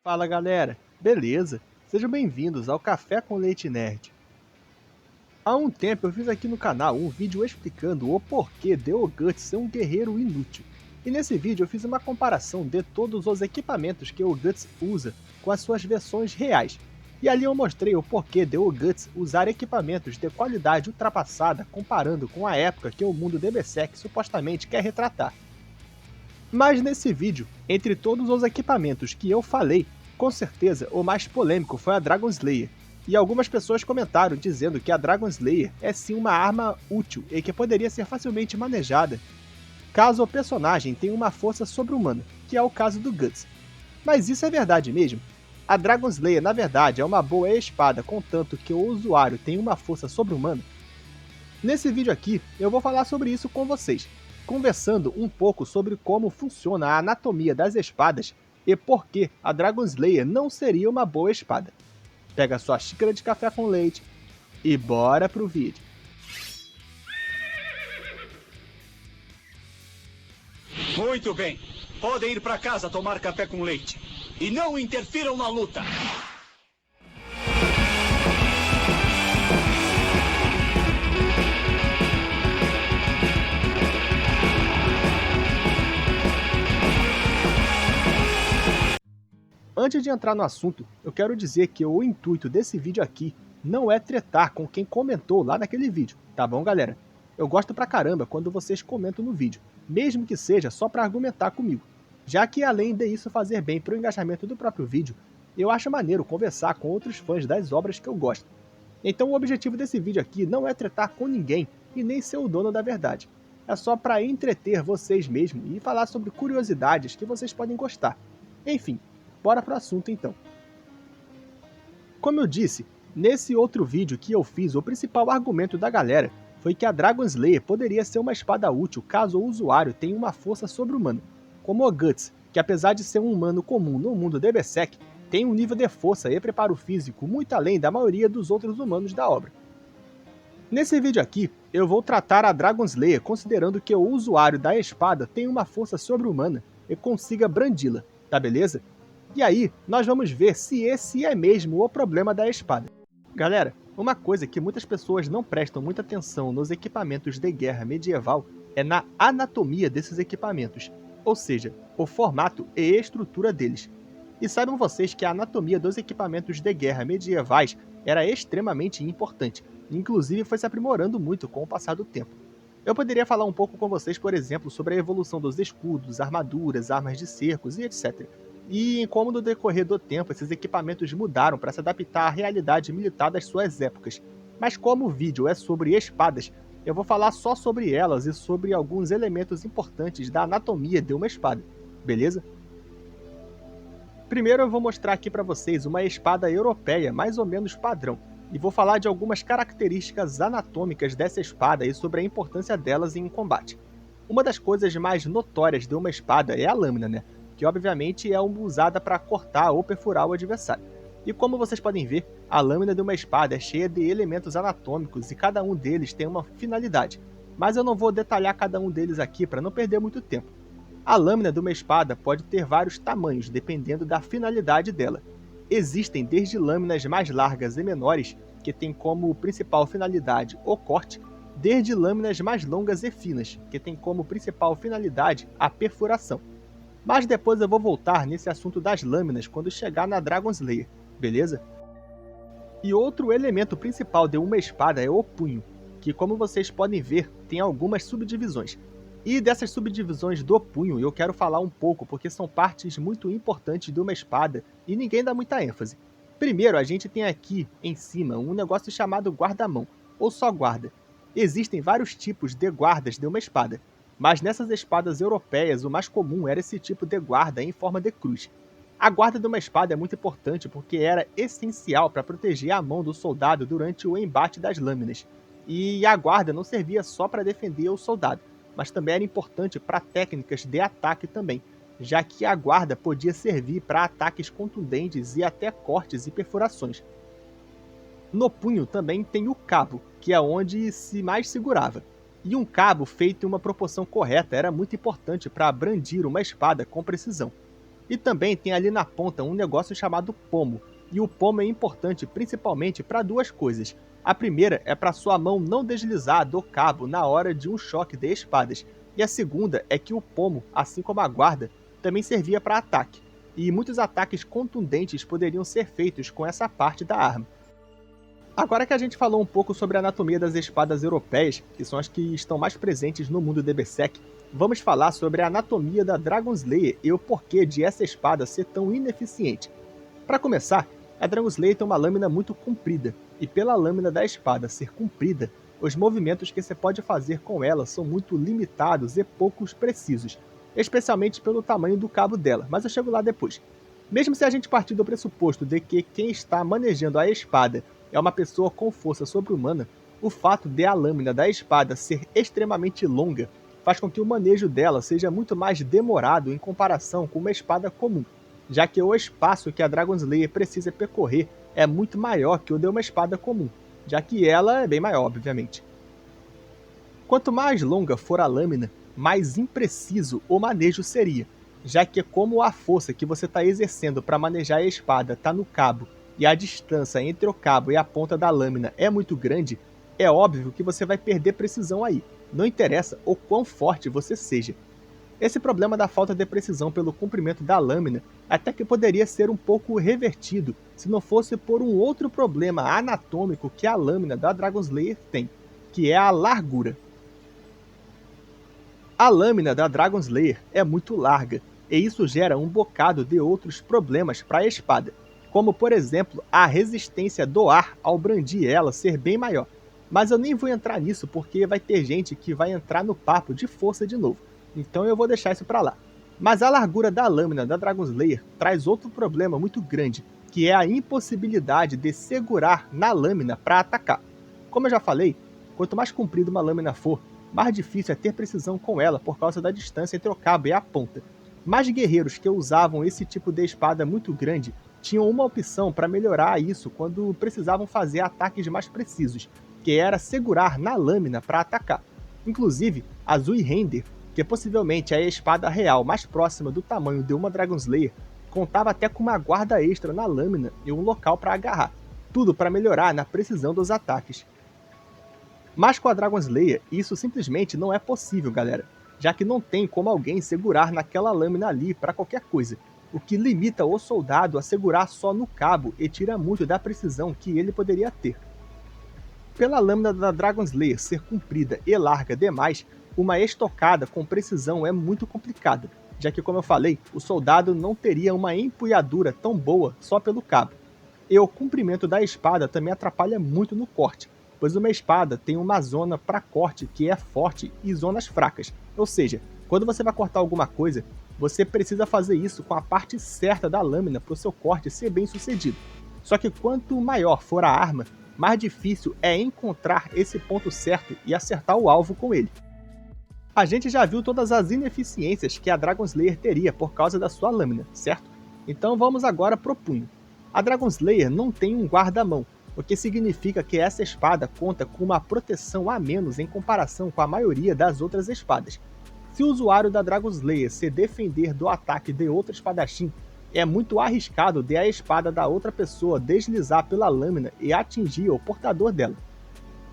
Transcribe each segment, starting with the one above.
Fala galera, beleza? Sejam bem-vindos ao Café com Leite Nerd. Há um tempo eu fiz aqui no canal um vídeo explicando o porquê de o Guts ser um guerreiro inútil. E nesse vídeo eu fiz uma comparação de todos os equipamentos que o Guts usa com as suas versões reais. E ali eu mostrei o porquê de o Guts usar equipamentos de qualidade ultrapassada comparando com a época que o mundo de Berserk supostamente quer retratar. Mas nesse vídeo, entre todos os equipamentos que eu falei, com certeza o mais polêmico foi a Dragon Slayer. E algumas pessoas comentaram dizendo que a Dragon Slayer é sim uma arma útil e que poderia ser facilmente manejada caso o personagem tenha uma força sobre-humana, que é o caso do Guts. Mas isso é verdade mesmo? A Dragon Slayer na verdade é uma boa espada contanto que o usuário tenha uma força sobre-humana? Nesse vídeo aqui eu vou falar sobre isso com vocês, conversando um pouco sobre como funciona a anatomia das espadas e por que a Dragon Slayer não seria uma boa espada. Pega sua xícara de café com leite e bora pro vídeo. Muito bem. Podem ir para casa tomar café com leite. E não interfiram na luta. Antes de entrar no assunto, eu quero dizer que o intuito desse vídeo aqui não é tretar com quem comentou lá naquele vídeo, tá bom, galera? Eu gosto pra caramba quando vocês comentam no vídeo, mesmo que seja só pra argumentar comigo, já que além de isso fazer bem pro engajamento do próprio vídeo, eu acho maneiro conversar com outros fãs das obras que eu gosto. Então o objetivo desse vídeo aqui não é tretar com ninguém e nem ser o dono da verdade. É só pra entreter vocês mesmo e falar sobre curiosidades que vocês podem gostar. Enfim, bora pro assunto então. Como eu disse, nesse outro vídeo que eu fiz, o principal argumento da galera foi que a Dragon Slayer poderia ser uma espada útil caso o usuário tenha uma força sobre-humana, como o Guts, que apesar de ser um humano comum no mundo de Berserk, tem um nível de força e preparo físico muito além da maioria dos outros humanos da obra. Nesse vídeo aqui, eu vou tratar a Dragon Slayer considerando que o usuário da espada tem uma força sobre-humana e consiga brandi-la, tá beleza? E aí, nós vamos ver se esse é mesmo o problema da espada. Galera, uma coisa que muitas pessoas não prestam muita atenção nos equipamentos de guerra medieval é na anatomia desses equipamentos, ou seja, o formato e estrutura deles. E saibam vocês que a anatomia dos equipamentos de guerra medievais era extremamente importante, inclusive foi se aprimorando muito com o passar do tempo. Eu poderia falar um pouco com vocês, por exemplo, sobre a evolução dos escudos, armaduras, armas de cercos e etc. E em como no decorrer do tempo esses equipamentos mudaram para se adaptar à realidade militar das suas épocas. Mas como o vídeo é sobre espadas, eu vou falar só sobre elas e sobre alguns elementos importantes da anatomia de uma espada, beleza? Primeiro eu vou mostrar aqui para vocês uma espada europeia mais ou menos padrão, e vou falar de algumas características anatômicas dessa espada e sobre a importância delas em combate. Uma das coisas mais notórias de uma espada é a lâmina, né? Que obviamente é usada para cortar ou perfurar o adversário. E como vocês podem ver, a lâmina de uma espada é cheia de elementos anatômicos e cada um deles tem uma finalidade. Mas eu não vou detalhar cada um deles aqui para não perder muito tempo. A lâmina de uma espada pode ter vários tamanhos dependendo da finalidade dela. Existem desde lâminas mais largas e menores, que têm como principal finalidade o corte, desde lâminas mais longas e finas, que têm como principal finalidade a perfuração. Mas depois eu vou voltar nesse assunto das lâminas quando chegar na Dragon Slayer, beleza? E outro elemento principal de uma espada é o punho, que como vocês podem ver, tem algumas subdivisões. E dessas subdivisões do punho eu quero falar um pouco, porque são partes muito importantes de uma espada e ninguém dá muita ênfase. Primeiro, a gente tem aqui em cima um negócio chamado guarda-mão, ou só guarda. Existem vários tipos de guardas de uma espada, mas nessas espadas europeias o mais comum era esse tipo de guarda em forma de cruz. A guarda de uma espada é muito importante porque era essencial para proteger a mão do soldado durante o embate das lâminas. E a guarda não servia só para defender o soldado, mas também era importante para técnicas de ataque também, já que a guarda podia servir para ataques contundentes e até cortes e perfurações. No punho também tem o cabo, que é onde se mais segurava. E um cabo feito em uma proporção correta era muito importante para brandir uma espada com precisão. E também tem ali na ponta um negócio chamado pomo. E o pomo é importante principalmente para duas coisas. A primeira é para sua mão não deslizar do cabo na hora de um choque de espadas. E a segunda é que o pomo, assim como a guarda, também servia para ataque. E muitos ataques contundentes poderiam ser feitos com essa parte da arma. Agora que a gente falou um pouco sobre a anatomia das espadas europeias, que são as que estão mais presentes no mundo DBSEC, vamos falar sobre a anatomia da Dragon Slayer e o porquê de essa espada ser tão ineficiente. Para começar, a Dragon Slayer tem uma lâmina muito comprida, e pela lâmina da espada ser comprida, os movimentos que você pode fazer com ela são muito limitados e poucos precisos, especialmente pelo tamanho do cabo dela, mas eu chego lá depois. Mesmo se a gente partir do pressuposto de que quem está manejando a espada é uma pessoa com força sobre-humana, o fato de a lâmina da espada ser extremamente longa faz com que o manejo dela seja muito mais demorado em comparação com uma espada comum, já que o espaço que a Dragon Slayer precisa percorrer é muito maior que o de uma espada comum, já que ela é bem maior, obviamente. Quanto mais longa for a lâmina, mais impreciso o manejo seria, já que como a força que você está exercendo para manejar a espada está no cabo e a distância entre o cabo e a ponta da lâmina é muito grande, é óbvio que você vai perder precisão aí, não interessa o quão forte você seja. Esse problema da falta de precisão pelo comprimento da lâmina até que poderia ser um pouco revertido se não fosse por um outro problema anatômico que a lâmina da Dragon Slayer tem, que é a largura. A lâmina da Dragon Slayer é muito larga, e isso gera um bocado de outros problemas para a espada, como por exemplo a resistência do ar ao brandir ela ser bem maior. Mas eu nem vou entrar nisso porque vai ter gente que vai entrar no papo de força de novo, então eu vou deixar isso para lá. Mas a largura da lâmina da Dragon Slayer traz outro problema muito grande, que é a impossibilidade de segurar na lâmina para atacar. Como eu já falei, quanto mais comprida uma lâmina for, mais difícil é ter precisão com ela por causa da distância entre o cabo e a ponta. Mas guerreiros que usavam esse tipo de espada muito grande tinham uma opção para melhorar isso quando precisavam fazer ataques mais precisos, que era segurar na lâmina para atacar. Inclusive, a Zuihander, que possivelmente é a espada real mais próxima do tamanho de uma Dragon Slayer, contava até com uma guarda extra na lâmina e um local para agarrar, tudo para melhorar na precisão dos ataques. Mas com a Dragon Slayer, isso simplesmente não é possível, galera, já que não tem como alguém segurar naquela lâmina ali para qualquer coisa, o que limita o soldado a segurar só no cabo e tira muito da precisão que ele poderia ter. Pela lâmina da Dragon Slayer ser comprida e larga demais, uma estocada com precisão é muito complicada, já que, como eu falei, o soldado não teria uma empunhadura tão boa só pelo cabo. E o comprimento da espada também atrapalha muito no corte, pois uma espada tem uma zona para corte que é forte e zonas fracas, ou seja, quando você vai cortar alguma coisa, você precisa fazer isso com a parte certa da lâmina para o seu corte ser bem sucedido. Só que quanto maior for a arma, mais difícil é encontrar esse ponto certo e acertar o alvo com ele. A gente já viu todas as ineficiências que a Dragon Slayer teria por causa da sua lâmina, certo? Então vamos agora pro punho. A Dragon Slayer não tem um guarda-mão, o que significa que essa espada conta com uma proteção a menos em comparação com a maioria das outras espadas. Se o usuário da Dragon Slayer se defender do ataque de outro espadachim, é muito arriscado de a espada da outra pessoa deslizar pela lâmina e atingir o portador dela.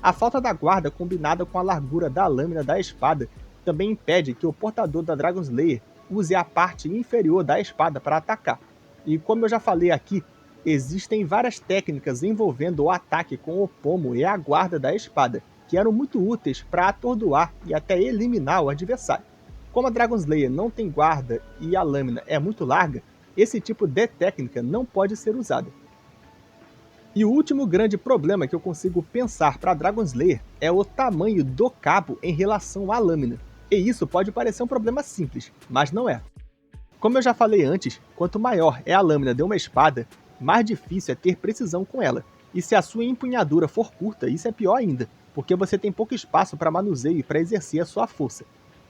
A falta da guarda combinada com a largura da lâmina da espada também impede que o portador da Dragon Slayer use a parte inferior da espada para atacar. E como eu já falei aqui, existem várias técnicas envolvendo o ataque com o pomo e a guarda da espada, que eram muito úteis para atordoar e até eliminar o adversário. Como a Dragon Slayer não tem guarda e a lâmina é muito larga, esse tipo de técnica não pode ser usada. E o último grande problema que eu consigo pensar para a Dragon Slayer é o tamanho do cabo em relação à lâmina. E isso pode parecer um problema simples, mas não é. Como eu já falei antes, quanto maior é a lâmina de uma espada, mais difícil é ter precisão com ela. E se a sua empunhadura for curta, isso é pior ainda, porque você tem pouco espaço para manuseio e para exercer a sua força.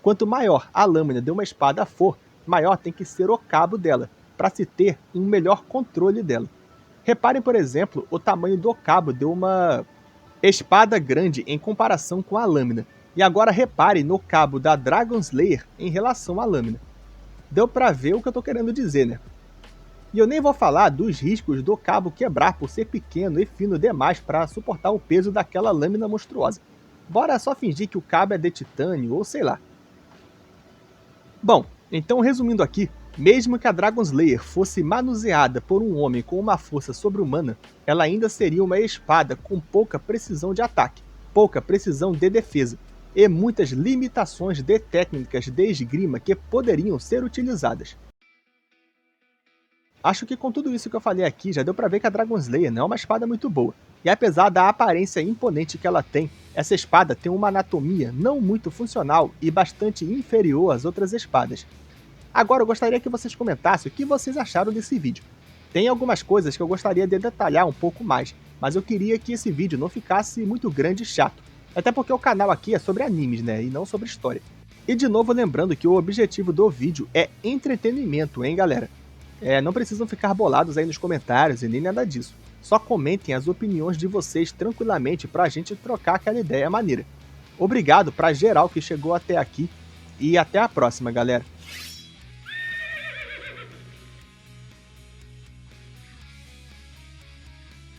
Quanto maior a lâmina de uma espada for, maior tem que ser o cabo dela, para se ter um melhor controle dela. Reparem, por exemplo, o tamanho do cabo de uma espada grande em comparação com a lâmina. E agora reparem no cabo da Dragon Slayer em relação à lâmina. Deu pra ver o que eu tô querendo dizer, né? E eu nem vou falar dos riscos do cabo quebrar por ser pequeno e fino demais para suportar o peso daquela lâmina monstruosa. Bora só fingir que o cabo é de titânio ou sei lá. Bom, então resumindo aqui, mesmo que a Dragon Slayer fosse manuseada por um homem com uma força sobre-humana, ela ainda seria uma espada com pouca precisão de ataque, pouca precisão de defesa, e muitas limitações de técnicas de esgrima que poderiam ser utilizadas. Acho que com tudo isso que eu falei aqui, já deu pra ver que a Dragon Slayer não é uma espada muito boa. E apesar da aparência imponente que ela tem, essa espada tem uma anatomia não muito funcional e bastante inferior às outras espadas. Agora eu gostaria que vocês comentassem o que vocês acharam desse vídeo. Tem algumas coisas que eu gostaria de detalhar um pouco mais, mas eu queria que esse vídeo não ficasse muito grande e chato. Até porque o canal aqui é sobre animes, né, e não sobre história. E de novo lembrando que o objetivo do vídeo é entretenimento, hein galera? Não precisam ficar bolados aí nos comentários e nem nada disso. Só comentem as opiniões de vocês tranquilamente pra gente trocar aquela ideia maneira. Obrigado pra geral que chegou até aqui e até a próxima, galera.